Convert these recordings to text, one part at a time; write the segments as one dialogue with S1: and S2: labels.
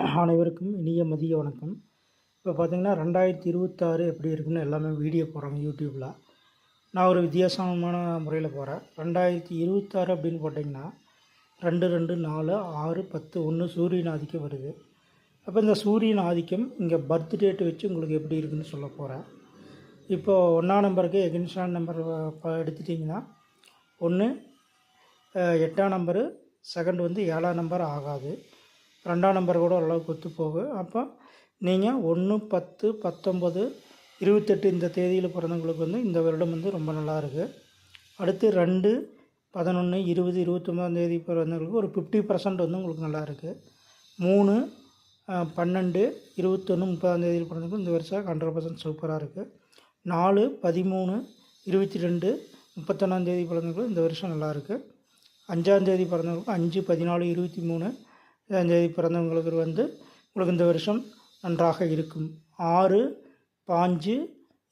S1: அனைவருக்கும் இனிய மதிய வணக்கம். இப்போ பார்த்தீங்கன்னா 2026 எப்படி இருக்குன்னு எல்லாமே வீடியோ போடுறாங்க யூடியூப்பில். நான் ஒரு வித்தியாசமான முறையில் போகிறேன். 2026 அப்படின்னு போட்டிங்கன்னா 2, 2, 4, 6, 10, 1 சூரியன் ஆதிக்கம் வருது. அப்போ இந்த சூரியன் ஆதிக்கம் இங்கே பர்த் டேட் வச்சு உங்களுக்கு எப்படி இருக்குன்னு சொல்ல போகிறேன். இப்போது 1ஆம் நம்பருக்கு எகென்ஸ்டான நம்பர் எடுத்துட்டிங்கன்னா 1 8ஆம் நம்பரு, செகண்ட் வந்து 7ஆம் நம்பர் ஆகாது. 2ஆம் நம்பர் கூட ஓரளவுக்கு ஒத்து போகும். அப்போ நீங்கள் 1, 10, 19, 28 இந்த தேதியில் பிறந்தவங்களுக்கு வந்து இந்த வருடம் வந்து ரொம்ப நல்லா இருக்குது. அடுத்து 2, 11, 20, 29 தேதி பிறந்தவங்களுக்கு ஒரு 50% வந்து உங்களுக்கு நல்லா இருக்குது. 3, 12, 21, 30 தேதியில் பிறந்தவங்களுக்கு இந்த வருஷம் 100% சூப்பராக இருக்குது. 4, 13, 22, 31 தேதி பிறந்தவங்களுக்கு இந்த வருஷம் நல்லா இருக்குது. 5ஆம் தேதி பிறந்தவங்களுக்கு 5, 14, 23 தேதி பிறந்தவங்களுக்கு வந்து உங்களுக்கு இந்த வருஷம் நன்றாக இருக்கும். 6, 5,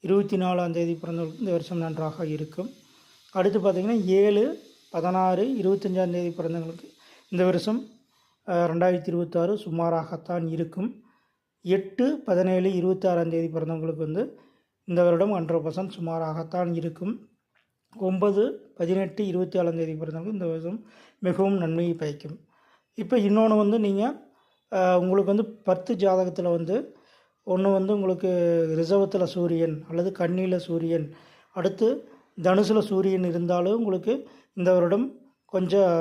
S1: 24ஆம் தேதி பிறந்தவங்களுக்கு இந்த வருஷம் நன்றாக இருக்கும். அடுத்து பார்த்திங்கன்னா 7, 16, 25ஆம் தேதி பிறந்தவங்களுக்கு இந்த வருஷம் 2026 சுமாராகத்தான் இருக்கும். 8, 17, 26ஆம் தேதி பிறந்தவங்களுக்கு வந்து இந்த வருடம் 100% சுமாராகத்தான் இருக்கும். 9, 18, 24ஆம் தேதி பிறந்தவங்களுக்கு இந்த வருஷம் மிகவும் நன்மையை பயக்கும். இப்போ இன்னொன்று வந்து நீங்கள் உங்களுக்கு வந்து 10 ஜாதகத்தில் வந்து ஒன்று வந்து உங்களுக்கு ரிசவத்தில் சூரியன் அல்லது கன்னியில் சூரியன், அடுத்து தனுசில் சூரியன் இருந்தாலும் உங்களுக்கு இந்த வருடம் கொஞ்சம்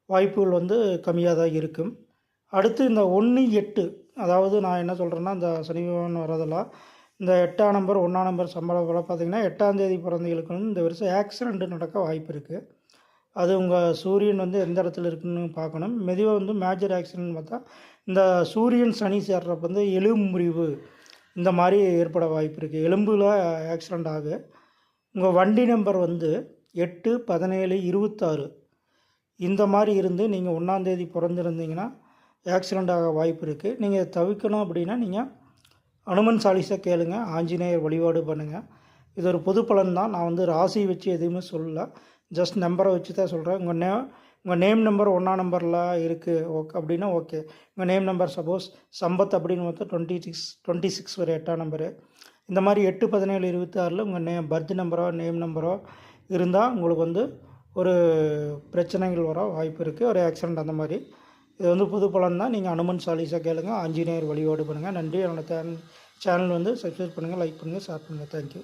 S1: வாய்ப்புகள் வந்து கம்மியாக தான் இருக்கும். அடுத்து இந்த 1, 8 அதாவது நான் என்ன சொல்கிறேன்னா இந்த சனி பகவான் வரதெல்லாம் இந்த 8ஆம் நம்பர் 1ஆம் நம்பர் சம்பளம் பார்த்திங்கன்னா 8ஆம் தேதி பிறந்தவங்களுக்கு வந்து இந்த வருஷம் ஆக்சிடெண்ட் நடக்க வாய்ப்பு இருக்குது. அது உங்கள் சூரியன் வந்து எந்த இடத்துல இருக்குன்னு பார்க்கணும். மெதுவாக வந்து மேஜர் ஆக்சிடென்ட் பார்த்தா இந்த சூரியன் சனி சேர்றப்ப வந்து எலும்பு முறிவு இந்த மாதிரி ஏற்பட வாய்ப்பு இருக்குது. எலும்பில் ஆக்சிடெண்ட் ஆகு. உங்கள் வண்டி நம்பர் வந்து 8, 17, 26 இந்த மாதிரி இருந்து நீங்கள் 1ஆம் தேதி பிறந்திருந்தீங்கன்னா ஆக்சிடெண்ட் ஆக வாய்ப்பு இருக்குது. நீங்கள் தவிர்க்கணும் அப்படின்னா நீங்கள் அனுமன் சாலிசா கேளுங்க, ஆஞ்சநேயர் வழிபாடு பண்ணுங்கள். இது ஒரு பொது பலன் தான். நான் வந்து ராசி வச்சு எதுவுமே சொல்லலை, ஜஸ்ட் நம்பரை வச்சு தான் சொல்கிறேன். உங்கள் நேம் நம்பர் 1ஆம் நம்பரில் இருக்குது ஓகே அப்படின்னா ஓகே. உங்கள் நேம் நம்பர் சப்போஸ் சம்பத் அப்படின்னு பார்த்தா 26 வரை 8ஆம் நம்பரு. இந்த மாதிரி 8, 17, 26 உங்கள் பர்த் நம்பரோ நேம் நம்பரோ இருந்தால் உங்களுக்கு வந்து ஒரு பிரச்சனைகள் வர வாய்ப்பு இருக்குது, ஒரு ஆக்சிடெண்ட் அந்த மாதிரி. இது வந்து புது பலன் தான். நீங்கள் அனுமன் சாலிசா கேளுங்க, ஆஞ்சநேயர் வழிபாடு பண்ணுங்கள். நன்றி. என்னோட சேனல் வந்து சப்ஸ்கிரைப் பண்ணுங்கள், லைக் பண்ணுங்கள், ஷேர் பண்ணுங்கள். தேங்க்யூ.